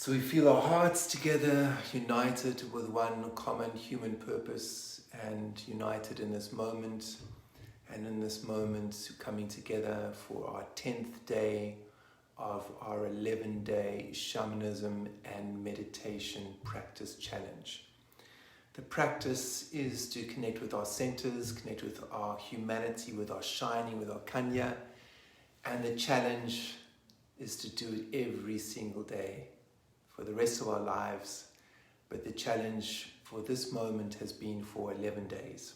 So we feel our hearts together, united with one common human purpose and united in this moment. And in this moment, coming together for our 10th day of our 11-day shamanism and meditation practice challenge. The practice is to connect with our centers, connect with our humanity, with our shining, with our kanya. And the challenge is to do it every single day for the rest of our lives. But the challenge for this moment has been for 11 days.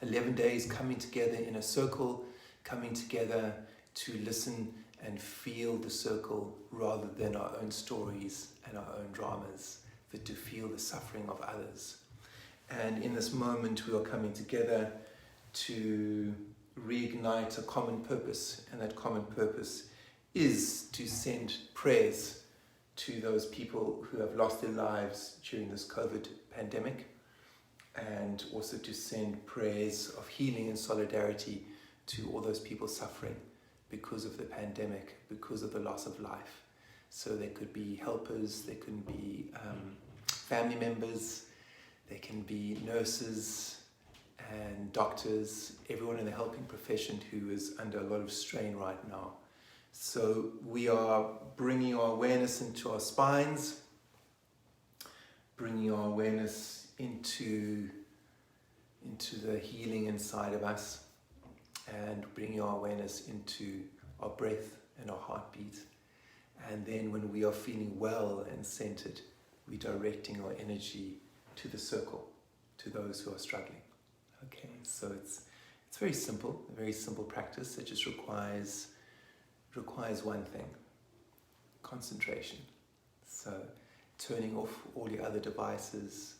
11 days coming together in a circle, coming together to listen and feel the circle rather than our own stories and our own dramas, but to feel the suffering of others. And in this moment we are coming together to reignite a common purpose, and that common purpose is to send prayers to those people who have lost their lives during this COVID pandemic, and also to send prayers of healing and solidarity to all those people suffering because of the pandemic, because of the loss of life. So they could be helpers, they can be family members, they can be nurses and doctors, everyone in the helping profession who is under a lot of strain right now. So we are bringing our awareness into our spines, bringing our awareness into the healing inside of us, and bringing our awareness into our breath and our heartbeat. And then when we are feeling well and centered, we're directing our energy to the circle, to those who are struggling. Okay, so it's very simple, a very simple practice. It just requires one thing: concentration. So turning off all your other devices,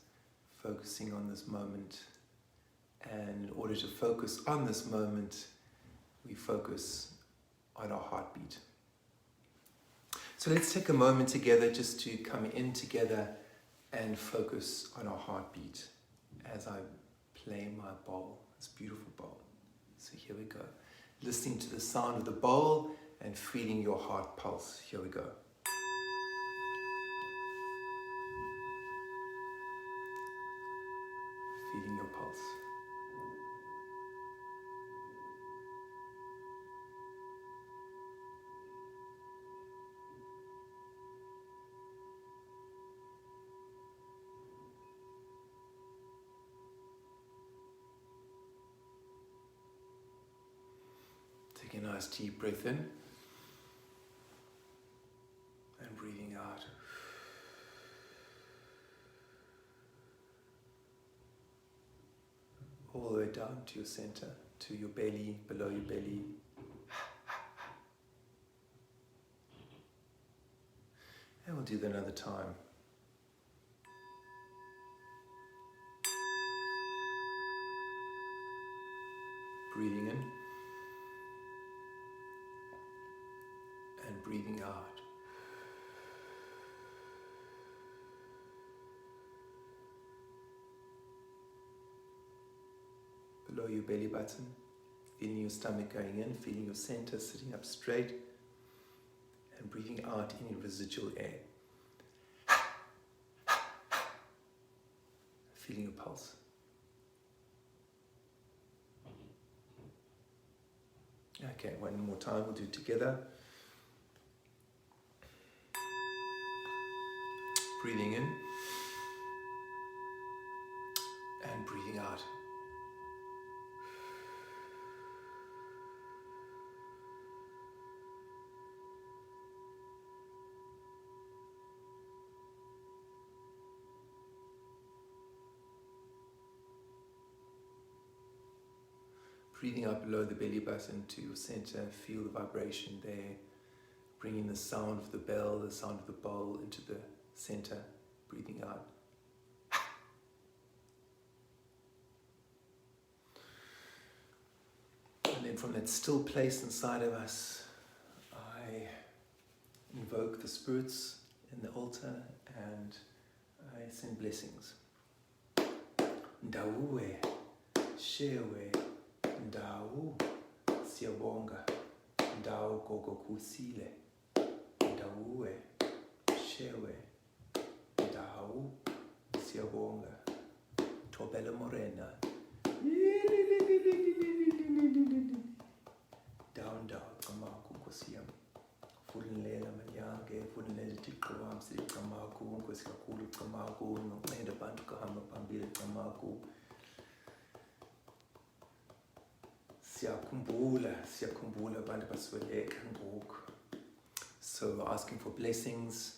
focusing on this moment. And in order to focus on this moment, we focus on our heartbeat. So let's take a moment together just to come in together and focus on our heartbeat as I play my bowl, this beautiful bowl. So here we go. Listening to the sound of the bowl and feeling your heart pulse. Here we go. Feeling your pulse. Take a nice deep breath in and breathing out. All the way down to your center, to your belly, below your belly. And we'll do that another time. Breathing in and breathing out. Below your belly button, feeling your stomach going in, feeling your center sitting up straight, and breathing out any residual air. Feeling your pulse. Okay, one more time, we'll do it together. Breathing in and breathing out. Breathing out below the belly button to your center, feel the vibration there, bringing the sound of the bell, the sound of the bowl into the center, breathing out. And then from that still place inside of us, I invoke the spirits in the altar and I send blessings. Ndauwe, shewe, Ndau siyabonga, Ndau gogo kusile, Ndauwe, Chewe, Dau, Siyabonga, Tobela Morena, down, Kamaku, Kosiam, Fulenlela Manyage, Fulenella Tikawam, Sidi Kamaku, Kosikakulu Kamaku, and a Bantu Kahama Pambila Kamaku, Siakumbula, Bandapaswele, Kambuk. So asking for blessings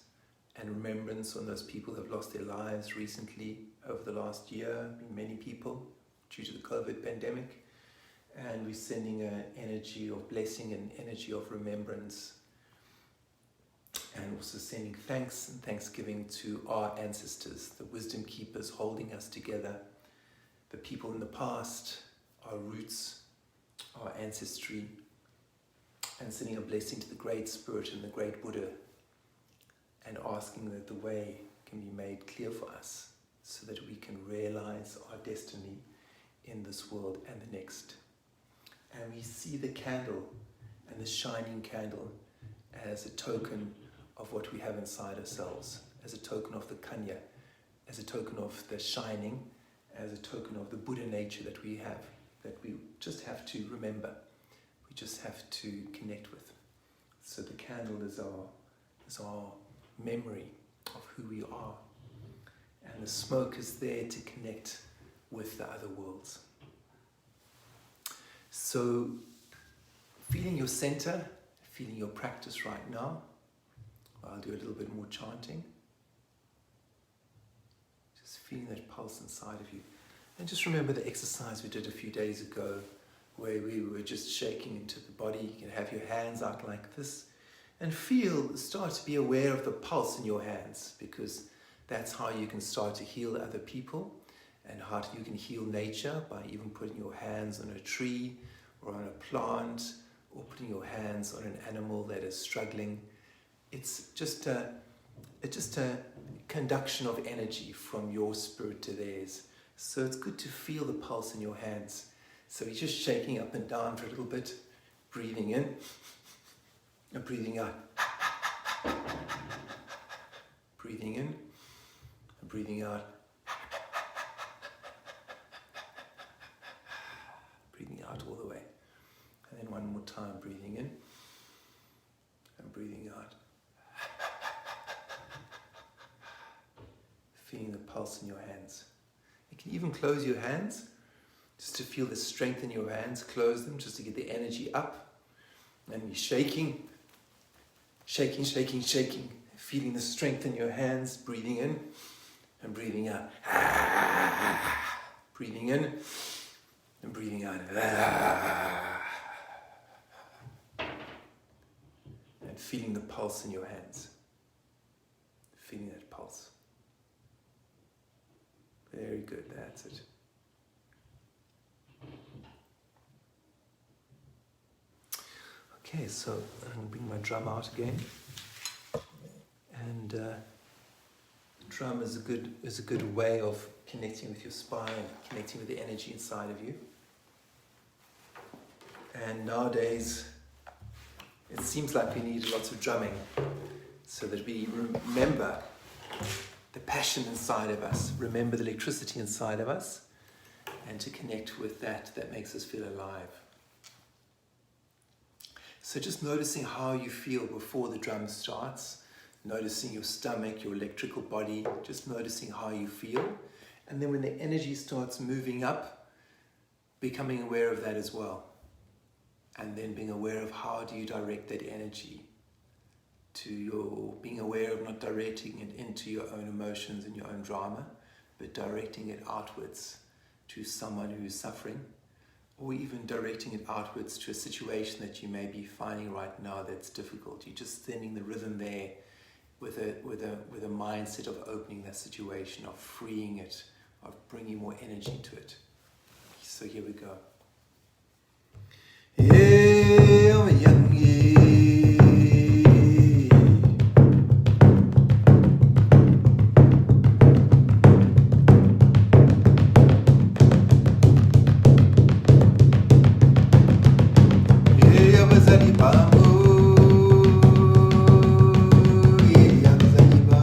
and remembrance on those people who have lost their lives recently over the last year, many people due to the COVID pandemic. And we're sending an energy of blessing and energy of remembrance. And also sending thanks and thanksgiving to our ancestors, the wisdom keepers holding us together, the people in the past, our roots, our ancestry, and sending a blessing to the Great Spirit and the Great Buddha, and asking that the way can be made clear for us so that we can realize our destiny in this world and the next. And we see the candle and the shining candle as a token of what we have inside ourselves, as a token of the kanya, as a token of the shining, as a token of the Buddha nature that we have, that we just have to remember. We just have to connect with. So the candle is our memory of who we are. And the smoke is there to connect with the other worlds. So feeling your center, feeling your practice right now. I'll do a little bit more chanting. Just feeling that pulse inside of you. And just remember the exercise we did a few days ago, where we were just shaking into the body. You can have your hands out like this and start to be aware of the pulse in your hands, because that's how you can start to heal other people, and how you can heal nature by even putting your hands on a tree or on a plant, or putting your hands on an animal that is struggling. It's just a conduction of energy from your spirit to theirs. So it's good to feel the pulse in your hands. So you're just shaking up and down for a little bit, breathing in and breathing out. Breathing in and breathing out. Breathing out all the way. And then one more time, breathing in and breathing out. Feeling the pulse in your hands. You can even close your hands, just to feel the strength in your hands. Close them just to get the energy up. And you're shaking, shaking, shaking, shaking. Feeling the strength in your hands. Breathing in and breathing out. Breathing in and breathing out. And feeling the pulse in your hands. Feeling that pulse. Very good, that's it. Okay, so I'm going to bring my drum out again. And drum is a good way of connecting with your spine, connecting with the energy inside of you. And nowadays, it seems like we need lots of drumming so that we remember the passion inside of us, remember the electricity inside of us, and to connect with that makes us feel alive. So just noticing how you feel before the drum starts, noticing your stomach, your electrical body, just noticing how you feel. And then when the energy starts moving up, becoming aware of that as well. And then being aware of how do you direct that energy to being aware of not directing it into your own emotions and your own drama, but directing it outwards to someone who's suffering, or even directing it outwards to a situation that you may be finding right now that's difficult. You're just sending the rhythm there with a mindset of opening that situation, of freeing it, of bringing more energy to it. So here we go. Zani Bambu, Zani Bambu.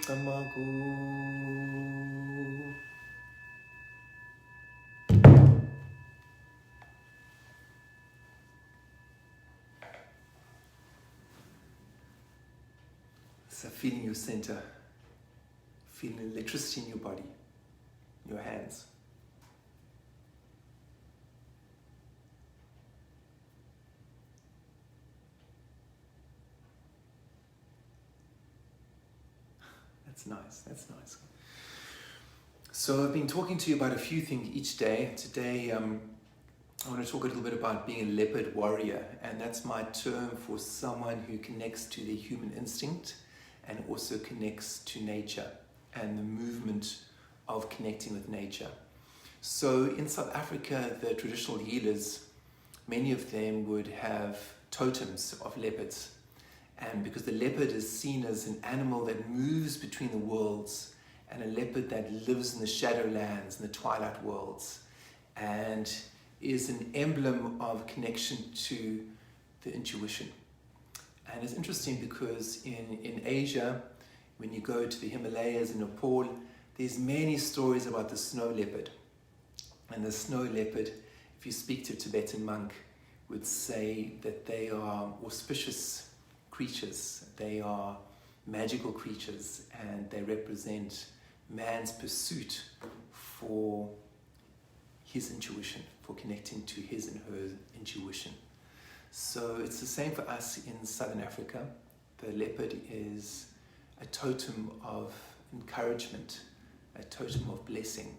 So feeling your center, feeling electricity in your body, your hands. That's nice, that's nice. So I've been talking to you about a few things each day. Today I want to talk a little bit about being a leopard warrior, and that's my term for someone who connects to the human instinct and also connects to nature and the movement of connecting with nature. So in South Africa, the traditional healers, many of them would have totems of leopards. And because the leopard is seen as an animal that moves between the worlds, and a leopard that lives in the shadowlands and the twilight worlds, and is an emblem of connection to the intuition. And it's interesting because in Asia, when you go to the Himalayas in Nepal, there's many stories about the snow leopard. And the snow leopard, if you speak to a Tibetan monk, would say that they are auspicious creatures. They are magical creatures, and they represent man's pursuit for his intuition, for connecting to his and her intuition. So it's the same for us in Southern Africa. The leopard is a totem of encouragement, a totem of blessing,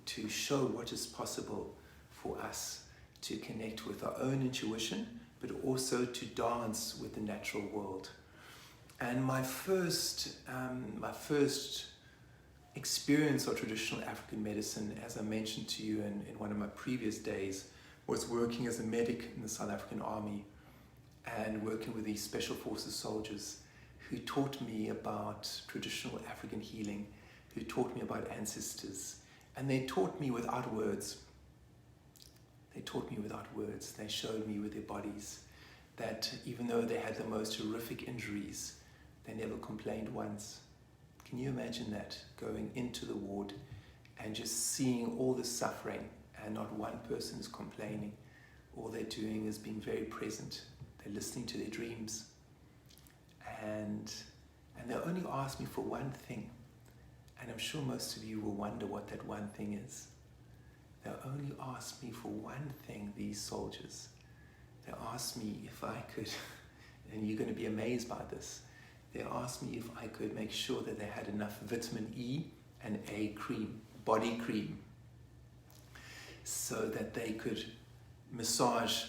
to show what is possible for us to connect with our own intuition, but also to dance with the natural world. And my first experience of traditional African medicine, as I mentioned to you in one of my previous days, was working as a medic in the South African Army and working with these special forces soldiers who taught me about traditional African healing, who taught me about ancestors. And they taught me without words. They taught me without words. They showed me with their bodies that even though they had the most horrific injuries, they never complained once. Can you imagine that? Going into the ward and just seeing all the suffering and not one person is complaining. All they're doing is being very present. They're listening to their dreams. And they only asked me for one thing. And I'm sure most of you will wonder what that one thing is. They only asked me for one thing, these soldiers. They asked me if I could, and you're going to be amazed by this, they asked me if I could make sure that they had enough vitamin E and A cream, body cream, so that they could massage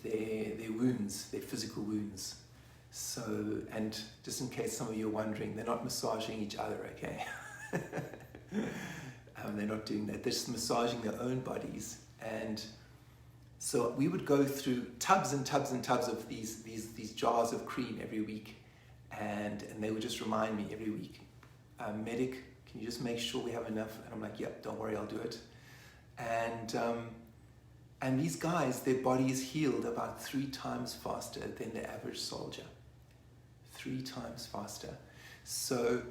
their wounds, their physical wounds. So, and just in case some of you are wondering, they're not massaging each other, okay? They're not doing that. They're just massaging their own bodies. And so we would go through tubs and tubs and tubs of these jars of cream every week. And they would just remind me every week, medic, can you just make sure we have enough? And I'm like, yep, don't worry, I'll do it. And these guys, their bodies healed about 3 times faster than the average soldier. 3 times faster. So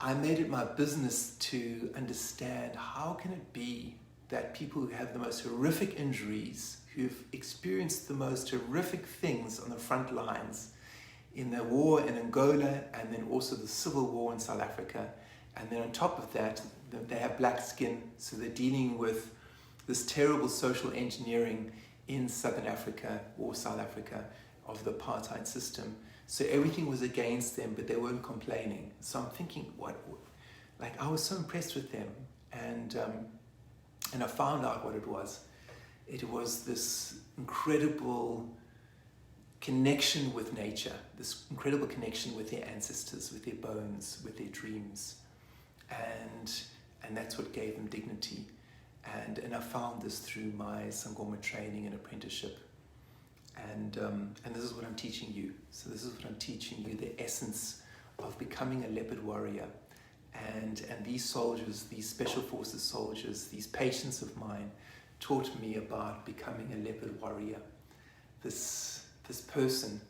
I made it my business to understand, how can it be that people who have the most horrific injuries, who've experienced the most horrific things on the front lines, in the war in Angola, and then also the civil war in South Africa, and then on top of that, they have black skin, so they're dealing with this terrible social engineering in Southern Africa or South Africa of the apartheid system. So everything was against them, but they weren't complaining. So I'm thinking, I was so impressed with them, and I found out what it was. It was this incredible connection with nature, this incredible connection with their ancestors, with their bones, with their dreams, and that's what gave them dignity. And I found this through my sangoma training and apprenticeship, and this is what I'm teaching you. So this is what I'm teaching you, the essence of becoming a leopard warrior. And these soldiers, these special forces soldiers, these patients of mine, taught me about becoming a leopard warrior. This person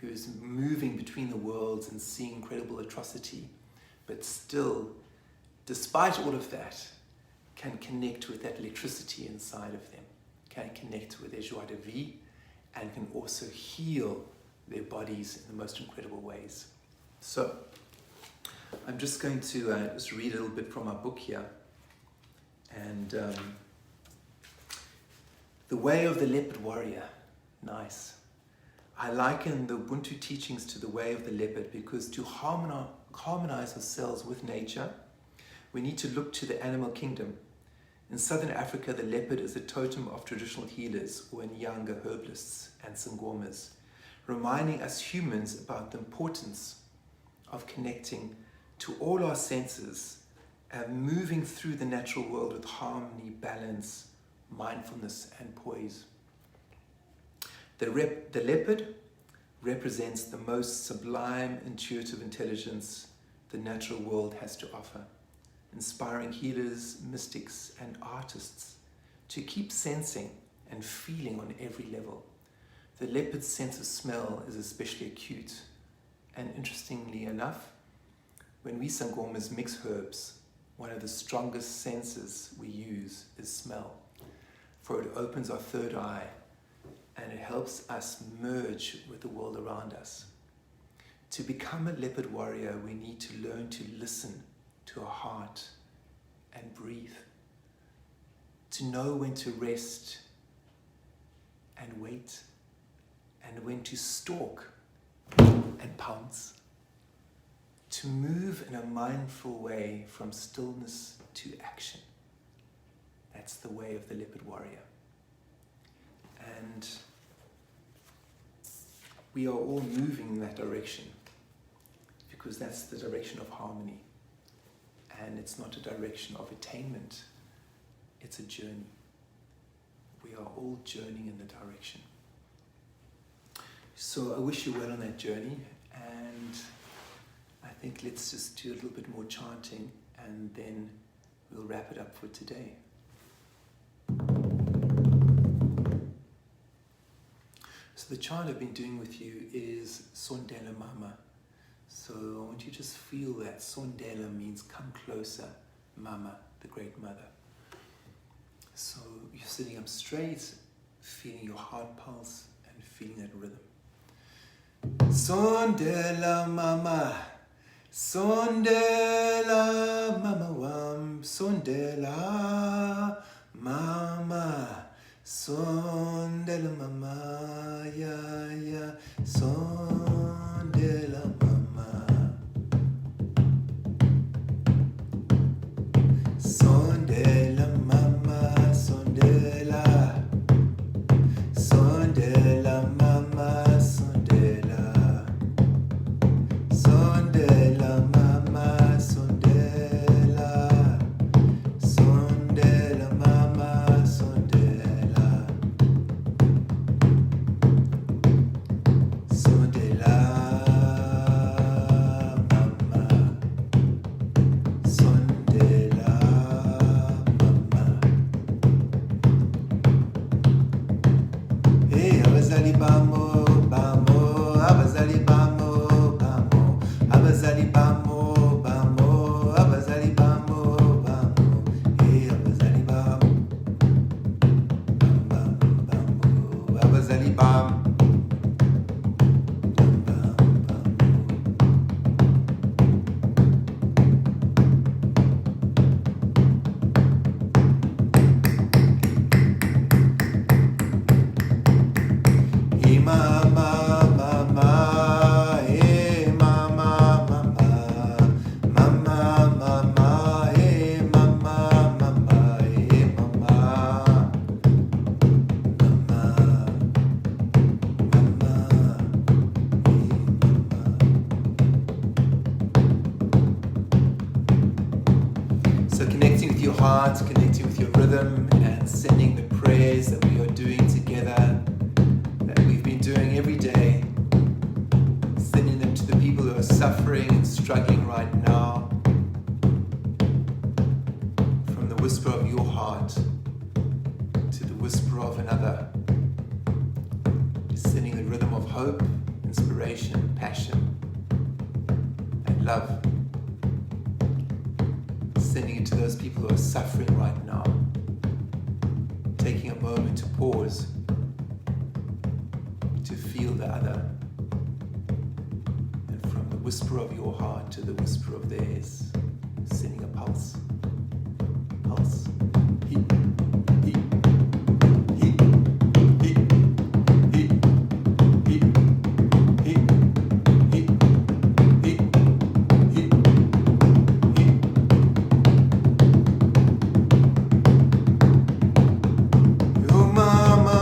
who's moving between the worlds and seeing incredible atrocity, but still, despite all of that, can connect with that electricity inside of them, can connect with their joie de vie, and can also heal their bodies in the most incredible ways. So, I'm just going to just read a little bit from our book here. And the way of the Leopard Warrior. Nice. I liken the Ubuntu teachings to the way of the leopard because to harmonize ourselves with nature, we need to look to the animal kingdom. In southern Africa, the leopard is the totem of traditional healers, or in Nyanga, herbalists and sangomas, reminding us humans about the importance of connecting to all our senses and moving through the natural world with harmony, balance, mindfulness, and poise. The leopard represents the most sublime, intuitive intelligence the natural world has to offer, inspiring healers, mystics, and artists to keep sensing and feeling on every level. The leopard's sense of smell is especially acute, and interestingly enough, when we sangomas mix herbs, one of the strongest senses we use is smell, for it opens our third eye and it helps us merge with the world around us. To become a leopard warrior, we need to learn to listen to our heart and breathe, to know when to rest and wait, and when to stalk and pounce, to move in a mindful way from stillness to action. That's the way of the leopard warrior. And we are all moving in that direction because that's the direction of harmony. And it's not a direction of attainment, it's a journey. We are all journeying in the direction. So I wish you well on that journey, and I think let's just do a little bit more chanting and then we'll wrap it up for today. So the chant I've been doing with you is Sondela Mama. So I want you to just feel that. Sondela means come closer, Mama, the great mother. So you're sitting up straight, feeling your heart pulse and feeling that rhythm. Sondela Mama, Sondela Mama Wam, Sondela Mama, Sondela Mama, ya ya, Sondela Mama, Sondela Mama, Sondela, Sondela Mama, Sondela, Sondela Mama, Sondela, Sondela Mama, Sondela, Sondela Mama, Sondela Mama. Hey, abazali bamo, bamo, abazali bamo, bamo, abazali bamo, bamo, abazali bamo, bamo. Hey, abazali bamo, bam, bam, bam, abazali bam, bam, bam, bam. Hey mama, mama, hey mama, mama, mama, mama, hey mama, mama, hey mama, mama, mama, hey mama. So connecting with your heart, connecting with your rhythm, and sending the prayers that we are doing together, that we've been doing every day, sending them to the people who are suffering and struggling right now, from the whisper of your heart to the whisper of another, sending the rhythm of hope, inspiration, passion, and love into those people who are suffering right now. Taking a moment to pause, to feel the other. And from the whisper of your heart to the whisper of theirs, sending a pulse. Pulse. Heat. Heat. Heat. Heat. Heat. Heat. Heat. Heat. Heat. Heat. Heat. Oh mama,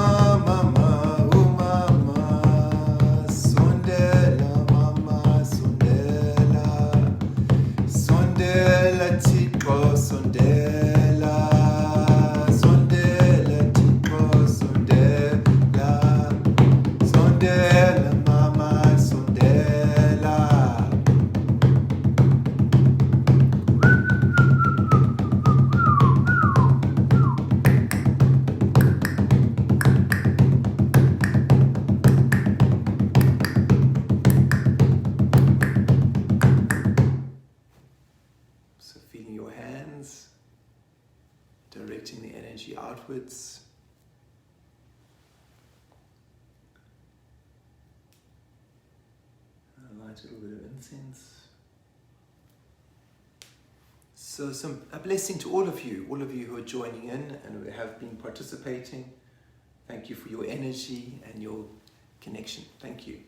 mama, oh mama, sondela, mama, sondela, sondela, Thixo, sondela, sondela, Thixo, sondela, sondela, mama, sondela. So feeling your hands, directing the energy outwards. Light a little bit of incense. So a blessing to all of you who are joining in and who have been participating. Thank you for your energy and your connection. Thank you.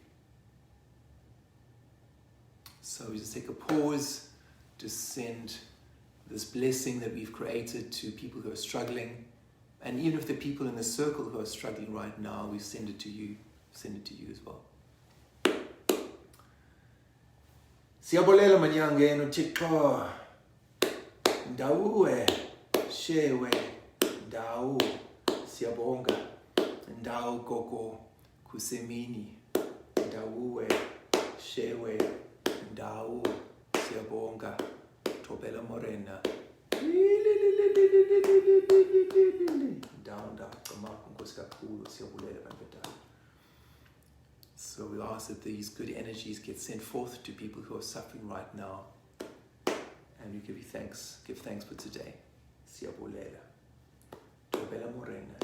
So we just take a pause to send this blessing that we've created to people who are struggling. And even if the people in the circle who are struggling right now, we send it to you. Send it to you as well. Siyabulela manyangeno Thixo. Ndawuwe, shewe, ndawu, siyabonga. Ndawu koko kusemini. Ndawuwe, shewe, ndawu, siyabonga. Tobela morena. Down, so we ask that these good energies get sent forth to people who are suffering right now. And we give you thanks. Give thanks for today. Siyabulela. Tobela morena.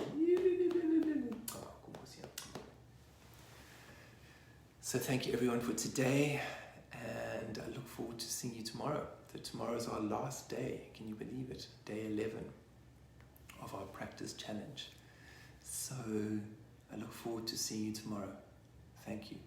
So thank you everyone for today. And I look forward to seeing you tomorrow. So tomorrow is our last day. Can you believe it? Day 11 of our practice challenge. So I look forward to seeing you tomorrow. Thank you.